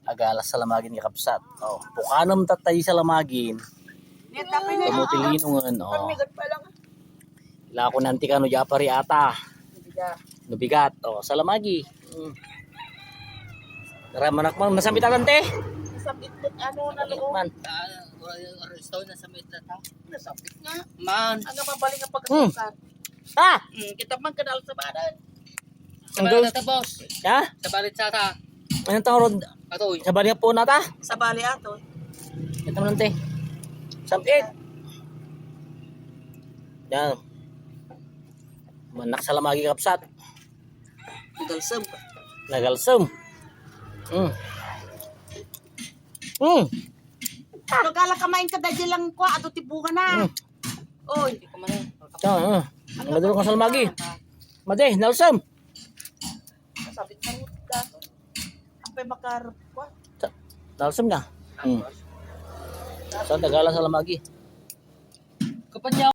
Agalas sa lamagin nga kapsat. Oh, pukanam tatay sa lamagin. Kamutilinungan. Oh. Ila ko nanti ka no japari ata. Nubigat. Oh, sa lamagi. Ramanak man masamit alante. Sabit ano na loob. Man. Stone na sa ta. Nasabit nga. Man. Ang mabalik ang pagkasukan. Ah! Kita man kanal sa badan. Ang girl ta boss. Ha? Sa balit sa ta. Anong tawag? Atoy. Sa bali po nata? Sa bali ato. Ito man te. Sampit. Yan. Manak sa lamagi kapsat. Galsam. Nagalsum. Pagkala kamain ka dahil lang ko ato tibukan na. Oy. Ang gadulong ka sa lamagi. Made, nalsum. Sabit na mo dato. Apay makar ko. Nalsum na. So, tagala sa lamagi. Kapanya